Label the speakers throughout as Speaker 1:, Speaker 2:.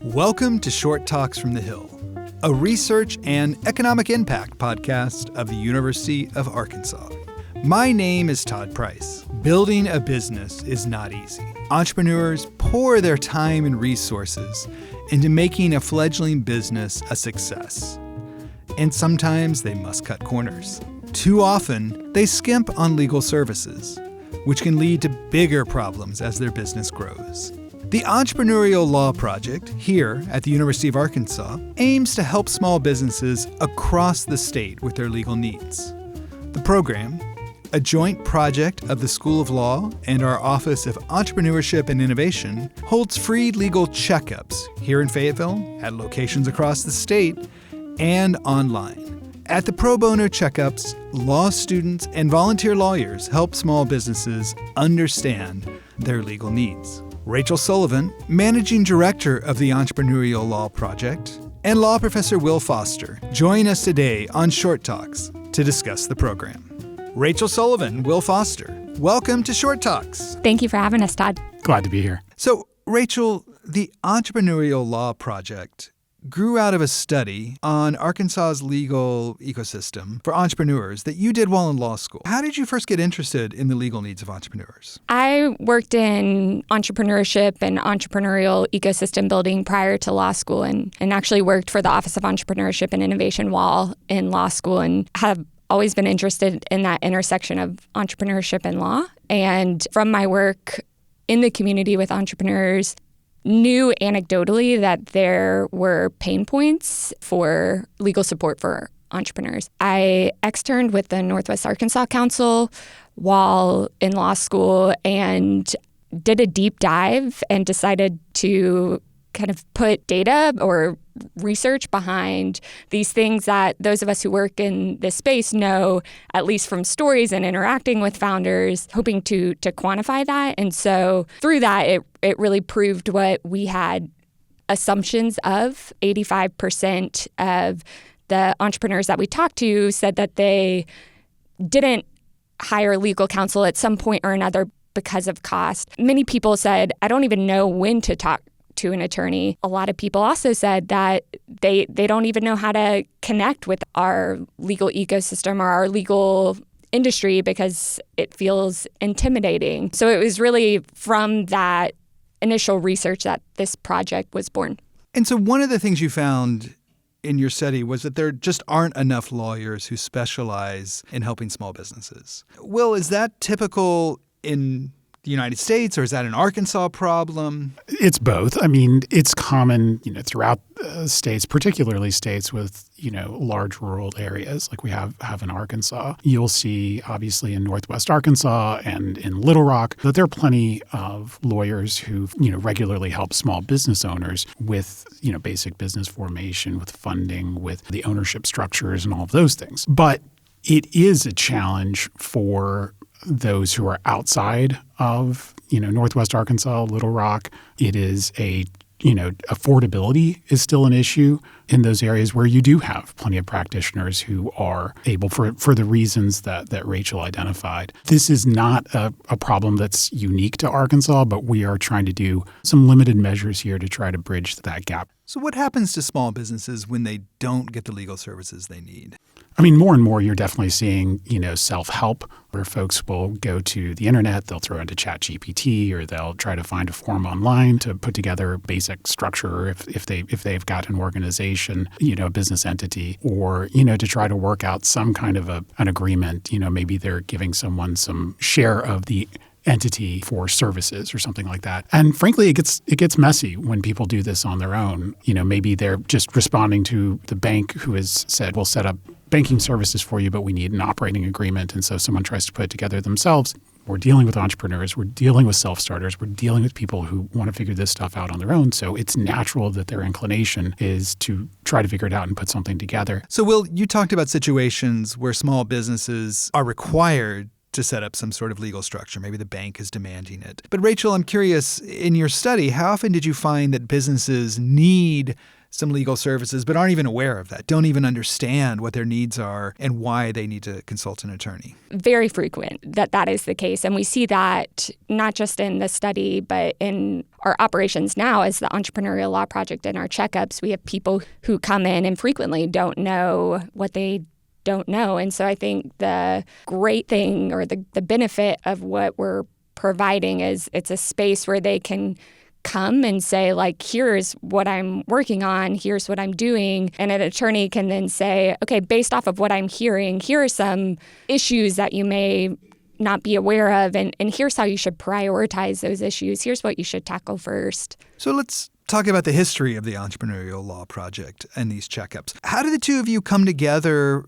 Speaker 1: Welcome to Short Talks from the Hill, a research and economic impact podcast of the University of Arkansas. My name is Todd Price. Building a business is not easy. Entrepreneurs pour their time and resources into making a fledgling business a success. And sometimes they must cut corners. Too often, they skimp on legal services, which can lead to bigger problems as their business grows. The Entrepreneurial Law Project here at the University of Arkansas aims to help small businesses across the state with their legal needs. The program, a joint project of the School of Law and our Office of Entrepreneurship and Innovation, holds free legal checkups here in Fayetteville, at locations across the state, and online. At the pro bono checkups, law students and volunteer lawyers help small businesses understand their legal needs. Rachel Sullivan, Managing Director of the Entrepreneurial Law Project, and law professor Will Foster join us today on Short Talks to discuss the program. Rachel Sullivan, Will Foster, welcome to Short Talks.
Speaker 2: Thank you for having us, Todd.
Speaker 3: Glad to be here.
Speaker 1: So, Rachel, the Entrepreneurial Law Project grew out of a study on Arkansas's legal ecosystem for entrepreneurs that you did while in law school. How did you first get interested in the legal needs of entrepreneurs?
Speaker 2: I worked in entrepreneurship and entrepreneurial ecosystem building prior to law school and actually worked for the Office of Entrepreneurship and Innovation while in law school and have always been interested in that intersection of entrepreneurship and law. And from my work in the community with entrepreneurs, knew anecdotally that there were pain points for legal support for entrepreneurs. I externed with the Northwest Arkansas Counsel while in law school and did a deep dive and decided to kind of put data or research behind these things that those of us who work in this space know, at least from stories and interacting with founders, hoping to quantify that. And so through that, it really proved what we had assumptions of. 85% of the entrepreneurs that we talked to said that they didn't hire legal counsel at some point or another because of cost. Many people said, I don't even know when to talk to an attorney. A lot of people also said that they don't even know how to connect with our legal ecosystem or our legal industry because it feels intimidating. So it was really from that initial research that this project was born.
Speaker 1: And so one of the things you found in your study was that there just aren't enough lawyers who specialize in helping small businesses. Will, is that typical in the United States, or is that an Arkansas problem?
Speaker 3: It's both. I mean, it's common, throughout states, particularly states with, large rural areas like we have in Arkansas. You'll see, obviously, in Northwest Arkansas and in Little Rock, that there are plenty of lawyers who, regularly help small business owners with, basic business formation, with funding, with the ownership structures and all of those things. But it is a challenge for those who are outside of, Northwest Arkansas, Little Rock. It is affordability is still an issue in those areas where you do have plenty of practitioners who are able for the reasons that Rachel identified. This is not a problem that's unique to Arkansas, but we are trying to do some limited measures here to try to bridge that gap.
Speaker 1: So what happens to small businesses when they don't get the legal services they need?
Speaker 3: I mean, more and more, you're definitely seeing, self-help where folks will go to the internet, they'll throw into ChatGPT, or they'll try to find a form online to put together a basic structure if they've got an organization, a business entity, or, to try to work out some kind of an agreement. Maybe they're giving someone some share of the entity for services or something like that. And frankly, it gets messy when people do this on their own. Maybe they're just responding to the bank who has said, we'll set up banking services for you, but we need an operating agreement. And so someone tries to put it together themselves. We're dealing with entrepreneurs. We're dealing with self-starters. We're dealing with people who want to figure this stuff out on their own. So it's natural that their inclination is to try to figure it out and put something together.
Speaker 1: So, Will, you talked about situations where small businesses are required to set up some sort of legal structure. Maybe the bank is demanding it. But Rachel, I'm curious, in your study, how often did you find that businesses need some legal services, but aren't even aware of that, don't even understand what their needs are and why they need to consult an attorney.
Speaker 2: Very frequent that is the case. And we see that not just in the study, but in our operations now as the Entrepreneurial Law Project and our checkups. We have people who come in and frequently don't know what they don't know. And so I think the great thing or the benefit of what we're providing is it's a space where they can come and say, like, here's what I'm working on, here's what I'm doing. And an attorney can then say, okay, based off of what I'm hearing, here are some issues that you may not be aware of, and here's how you should prioritize those issues. Here's what you should tackle first.
Speaker 1: So let's talk about the history of the Entrepreneurial Law Project and these checkups. How did the two of you come together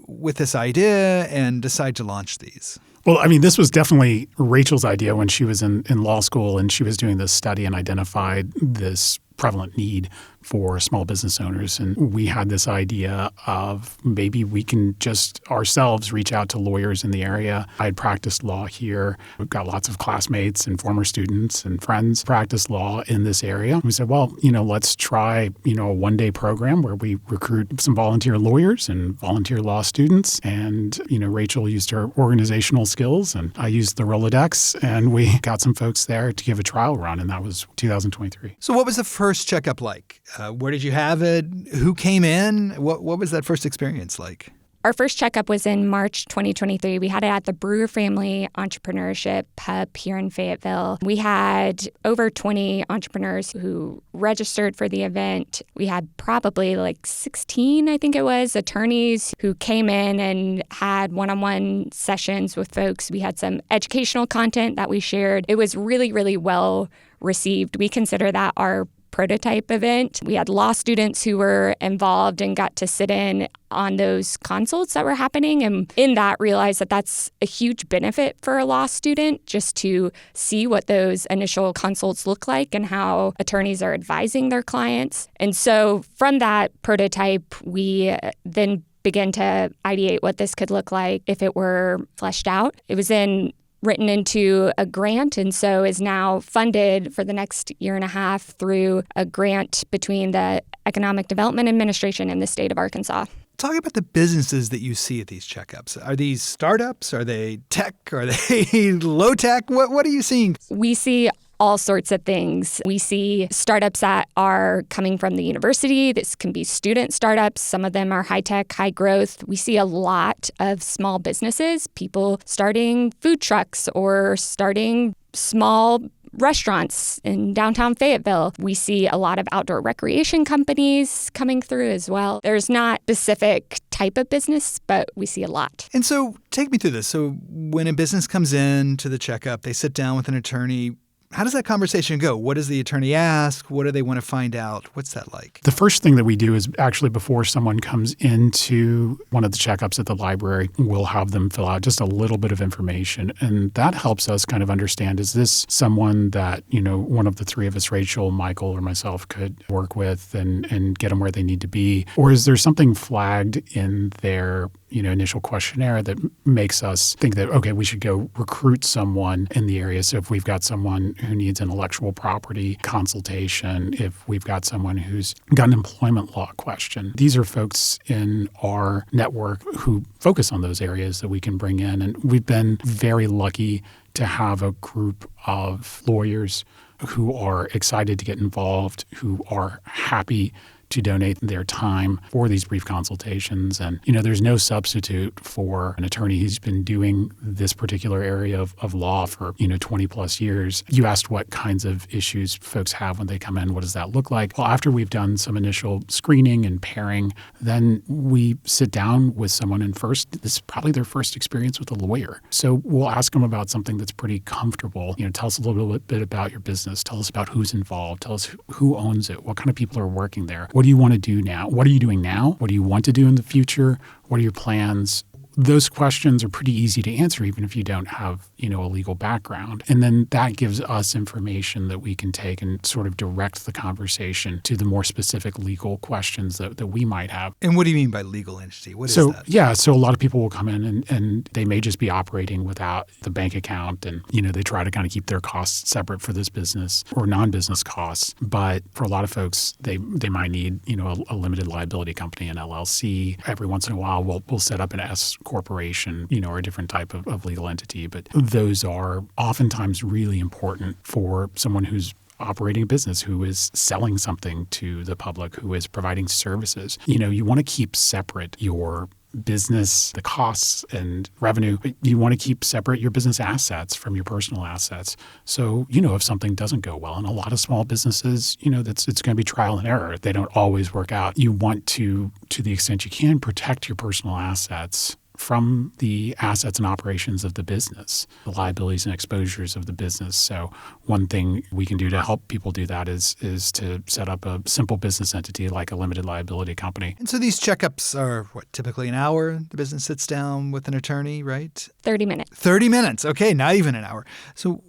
Speaker 1: with this idea and decide to launch these?
Speaker 3: Well, I mean, this was definitely Rachel's idea when she was in law school and she was doing this study and identified this prevalent need for small business owners. And we had this idea of maybe we can just ourselves reach out to lawyers in the area. I had practiced law here. We've got lots of classmates and former students and friends practice law in this area. We said, well, let's try, a one-day program where we recruit some volunteer lawyers and volunteer law students. And, Rachel used her organizational skills and I used the Rolodex, and we got some folks there to give a trial run, and that was 2023.
Speaker 1: So what was the first checkup like? Where did you have it? Who came in? What was that first experience like?
Speaker 2: Our first checkup was in March 2023. We had it at the Brewer Family Entrepreneurship Hub here in Fayetteville. We had over 20 entrepreneurs who registered for the event. We had probably 16, I think it was, attorneys who came in and had one-on-one sessions with folks. We had some educational content that we shared. It was really, really well received. We consider that our prototype event. We had law students who were involved and got to sit in on those consults that were happening, and in that realized that that's a huge benefit for a law student, just to see what those initial consults look like and how attorneys are advising their clients. And so from that prototype, we then began to ideate what this could look like if it were fleshed out. It was then written into a grant, and so is now funded for the next year and a half through a grant between the Economic Development Administration and the state of Arkansas.
Speaker 1: Talk about the businesses that you see at these checkups. Are these startups? Are they tech? Are they low tech? What are you seeing?
Speaker 2: We see all sorts of things. We see startups that are coming from the university. This can be student startups. Some of them are high-tech, high-growth. We see a lot of small businesses, people starting food trucks or starting small restaurants in downtown Fayetteville. We see a lot of outdoor recreation companies coming through as well. There's not a specific type of business, but we see a lot.
Speaker 1: And so take me through this. So when a business comes in to the checkup, they sit down with an attorney. How does that conversation go? What does the attorney ask? What do they want to find out? What's that like?
Speaker 3: The first thing that we do is actually before someone comes into one of the checkups at the library, we'll have them fill out just a little bit of information. And that helps us kind of understand, is this someone that, one of the three of us, Rachel, Michael, or myself, could work with and get them where they need to be? Or is there something flagged in their initial questionnaire that makes us think that, okay, we should go recruit someone in the area? So if we've got someone who needs intellectual property consultation, if we've got someone who's got an employment law question, these are folks in our network who focus on those areas that we can bring in. And we've been very lucky to have a group of lawyers who are excited to get involved, who are happy to donate their time for these brief consultations. And, there's no substitute for an attorney who's been doing this particular area of law for, 20 plus years. You asked what kinds of issues folks have when they come in. What does that look like? Well, after we've done some initial screening and pairing, then we sit down with someone, and this is probably their first experience with a lawyer. So we'll ask them about something that's pretty comfortable. Tell us a little bit about your business. Tell us about who's involved. Tell us who owns it. What kind of people are working there? What do you want to do now? What are you doing now? What do you want to do in the future? What are your plans? those questions are pretty easy to answer even if you don't have, a legal background. And then that gives us information that we can take and sort of direct the conversation to the more specific legal questions that we might have.
Speaker 1: And what do you mean by legal entity? What is that?
Speaker 3: Yeah, so a lot of people will come in and they may just be operating without the bank account and, they try to kind of keep their costs separate for this business or non-business costs. But for a lot of folks, they might need, a limited liability company, an LLC. Every once in a while, we'll set up an S corporation, or a different type of legal entity. But those are oftentimes really important for someone who's operating a business, who is selling something to the public, who is providing services. You want to keep separate your business, the costs and revenue. You want to keep separate your business assets from your personal assets. So, if something doesn't go well, and a lot of small businesses, it's going to be trial and error. They don't always work out. You want to the extent you can, protect your personal assets from the assets and operations of the business, the liabilities and exposures of the business. So one thing we can do to help people do that is to set up a simple business entity like a limited liability company.
Speaker 1: And so these checkups are, typically an hour? The business sits down with an attorney, right?
Speaker 2: 30 minutes.
Speaker 1: 30 minutes. Okay, not even an hour. So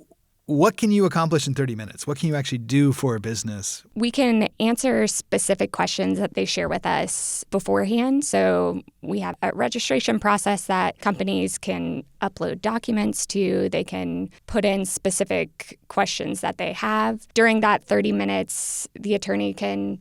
Speaker 1: what can you accomplish in 30 minutes? What can you actually do for a business?
Speaker 2: We can answer specific questions that they share with us beforehand. So we have a registration process that companies can upload documents to. They can put in specific questions that they have. During that 30 minutes, the attorney can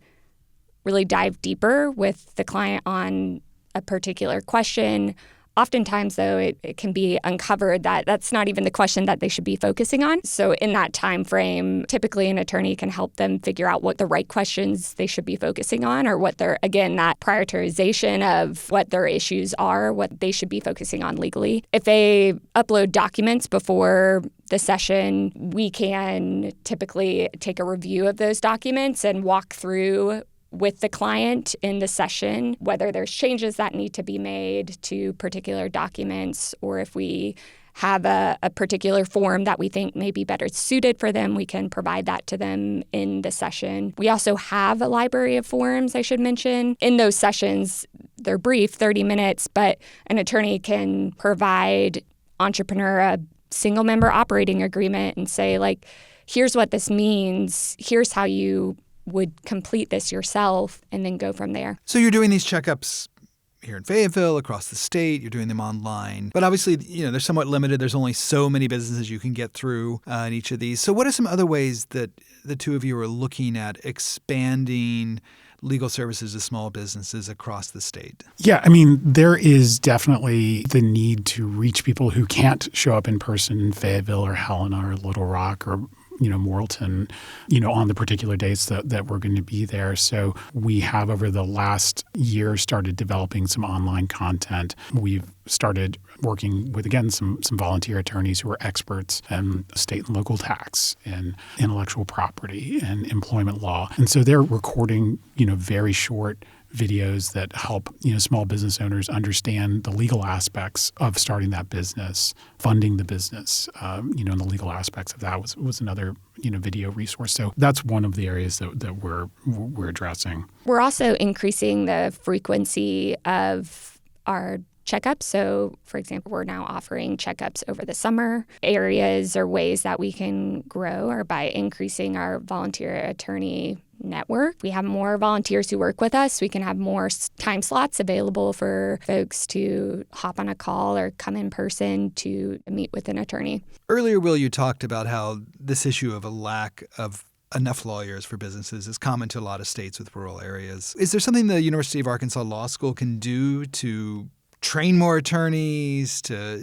Speaker 2: really dive deeper with the client on a particular question. Oftentimes, though, it can be uncovered that that's not even the question that they should be focusing on. So in that time frame, typically an attorney can help them figure out what the right questions they should be focusing on, or what their, again, that prioritization of what their issues are, what they should be focusing on legally. If they upload documents before the session, we can typically take a review of those documents and walk through with the client in the session, whether there's changes that need to be made to particular documents, or if we have a particular form that we think may be better suited for them, we can provide that to them in the session. We also have a library of forms, I should mention. In those sessions, they're brief, 30 minutes, but an attorney can provide entrepreneur a single member operating agreement and say, here's what this means, here's how you would complete this yourself, and then go from there.
Speaker 1: So you're doing these checkups here in Fayetteville, across the state, you're doing them online. But obviously, they're somewhat limited. There's only so many businesses you can get through in each of these. So what are some other ways that the two of you are looking at expanding legal services to small businesses across the state? Yeah,
Speaker 3: there is definitely the need to reach people who can't show up in person in Fayetteville or Helena or Little Rock or Morrilton, on the particular dates that we're going to be there. So we have over the last year started developing some online content. We've started working with, again, some volunteer attorneys who are experts in state and local tax and intellectual property and employment law. And so they're recording, very short videos that help small business owners understand the legal aspects of starting that business, funding the business. And the legal aspects of that was another video resource. So that's one of the areas that we're addressing.
Speaker 2: We're also increasing the frequency of our checkups. So, for example, we're now offering checkups over the summer. Areas or ways that we can grow are by increasing our volunteer attorney network. We have more volunteers who work with us. We can have more time slots available for folks to hop on a call or come in person to meet with an attorney.
Speaker 1: Earlier, Will, you talked about how this issue of a lack of enough lawyers for businesses is common to a lot of states with rural areas. Is there something the University of Arkansas Law School can do to train more attorneys, to,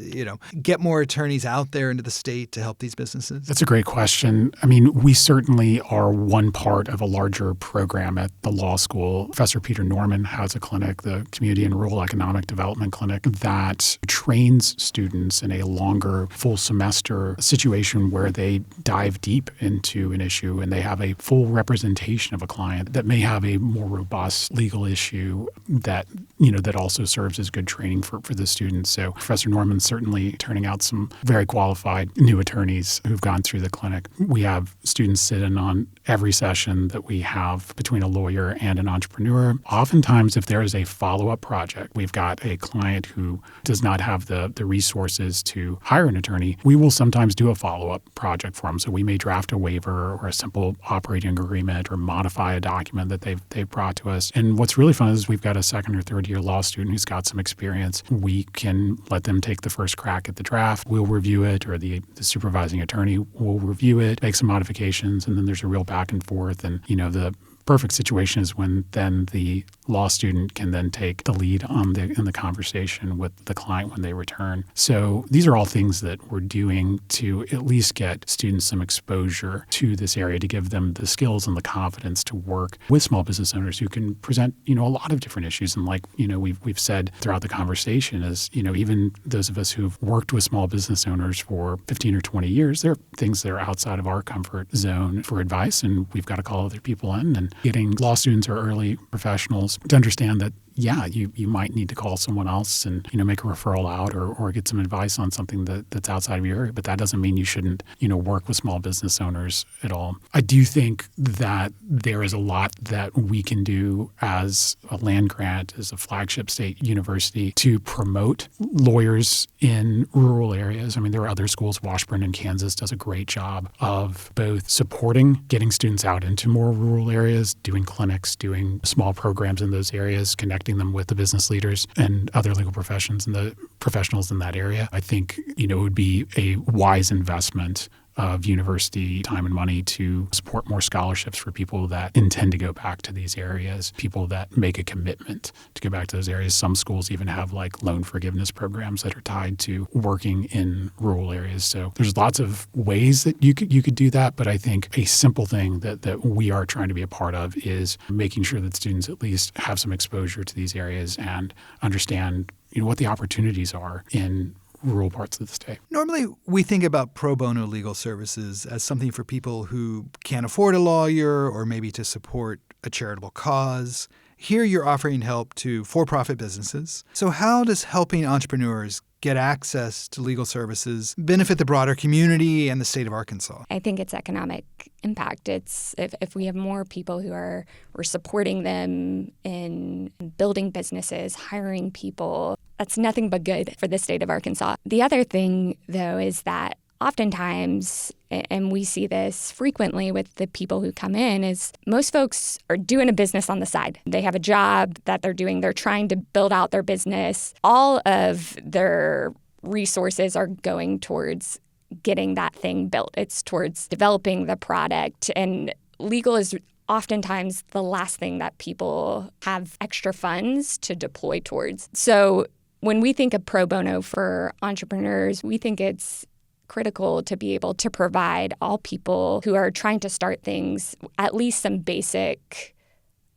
Speaker 1: get more attorneys out there into the state to help these businesses?
Speaker 3: That's a great question. We certainly are one part of a larger program at the law school. Professor Peter Norman has a clinic, the Community and Rural Economic Development Clinic, that trains students in a longer full semester situation where they dive deep into an issue and they have a full representation of a client that may have a more robust legal issue that, that also serves as good training for the students. So Professor Norman's certainly turning out some very qualified new attorneys who've gone through the clinic. We have students sit in on every session that we have between a lawyer and an entrepreneur. Oftentimes, if there is a follow-up project, we've got a client who does not have the resources to hire an attorney, we will sometimes do a follow-up project for them. So we may draft a waiver or a simple operating agreement or modify a document that they've brought to us. And what's really fun is we've got a second or third year law student who's got some experience. We can let them take the first crack at the draft. We'll review it, or the supervising attorney will review it, make some modifications, and then there's a real back and forth. And, the perfect situation is when then the law student can then take the lead in the conversation with the client when they return. So these are all things that we're doing to at least get students some exposure to this area, to give them the skills and the confidence to work with small business owners who can present, a lot of different issues. And like, we've said throughout the conversation is, even those of us who've worked with small business owners for 15 or 20 years, there are things that are outside of our comfort zone for advice, and we've got to call other people in. And getting law students or early professionals to understand that, you might need to call someone else and, make a referral out or get some advice on something that's outside of your area. But that doesn't mean you shouldn't, work with small business owners at all. I do think that there is a lot that we can do as a land grant, as a flagship state university, to promote lawyers in rural areas. I mean, there are other schools. Washburn in Kansas does a great job of both supporting getting students out into more rural areas, doing clinics, doing small programs in those areas, connecting them with the business leaders and other legal professions and the professionals in that area. I think, it would be a wise investment of university time and money to support more scholarships for people that intend to go back to these areas, people that make a commitment to go back to those areas. Some schools even have like loan forgiveness programs that are tied to working in rural areas. So there's lots of ways that you could do that, but I think a simple thing that we are trying to be a part of is making sure that students at least have some exposure to these areas and understand, what the opportunities are in rural parts of the state.
Speaker 1: Normally, we think about pro bono legal services as something for people who can't afford a lawyer or maybe to support a charitable cause. Here, you're offering help to for-profit businesses. So how does helping entrepreneurs get access to legal services benefit the broader community and the state of Arkansas?
Speaker 2: I think it's economic impact. It's if we have more people we're supporting them in building businesses, hiring people, that's nothing but good for the state of Arkansas. The other thing, though, is that oftentimes, and we see this frequently with the people who come in, is most folks are doing a business on the side. They have a job that they're doing. They're trying to build out their business. All of their resources are going towards getting that thing built. It's towards developing the product. And legal is oftentimes the last thing that people have extra funds to deploy towards. So when we think of pro bono for entrepreneurs, we think it's critical to be able to provide all people who are trying to start things at least some basic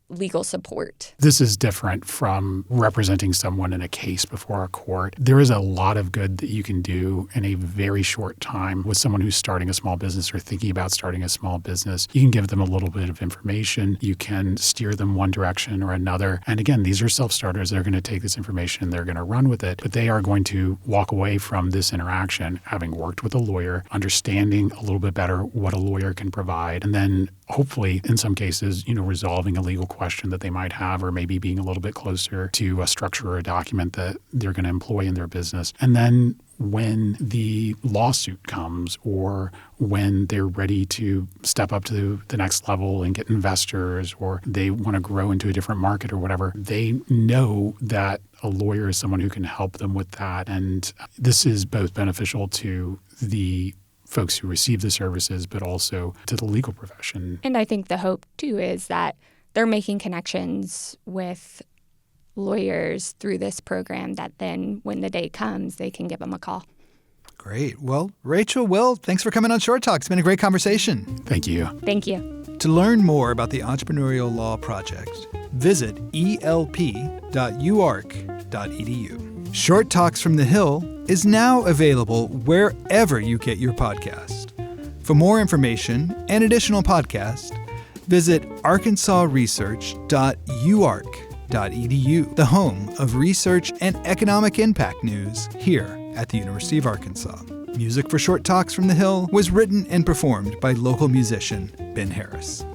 Speaker 2: legal support.
Speaker 3: This is different from representing someone in a case before a court. There is a lot of good that you can do in a very short time with someone who's starting a small business or thinking about starting a small business. You can give them a little bit of information. You can steer them one direction or another. And again, these are self-starters. They're going to take this information and they're going to run with it. But they are going to walk away from this interaction having worked with a lawyer, understanding a little bit better what a lawyer can provide, and then hopefully, in some cases, resolving a legal question that they might have, or maybe being a little bit closer to a structure or a document that they're going to employ in their business. And then when the lawsuit comes, or when they're ready to step up to the next level and get investors, or they want to grow into a different market or whatever, they know that a lawyer is someone who can help them with that. And this is both beneficial to the folks who receive the services, but also to the legal profession.
Speaker 2: And I think the hope, too, is that they're making connections with lawyers through this program that then when the day comes, they can give them a call.
Speaker 1: Great. Well, Rachel, Will, thanks for coming on Short Talk. It's been a great conversation.
Speaker 3: Thank you.
Speaker 2: Thank you.
Speaker 1: To learn more about the Entrepreneurial Law Project, visit elp.uark.edu. Short Talks from the Hill is now available wherever you get your podcast. For more information and additional podcasts, visit arkansasresearch.uark.edu. UArk.edu, the home of research and economic impact news here at the University of Arkansas. Music for Short Talks from the Hill was written and performed by local musician Ben Harris.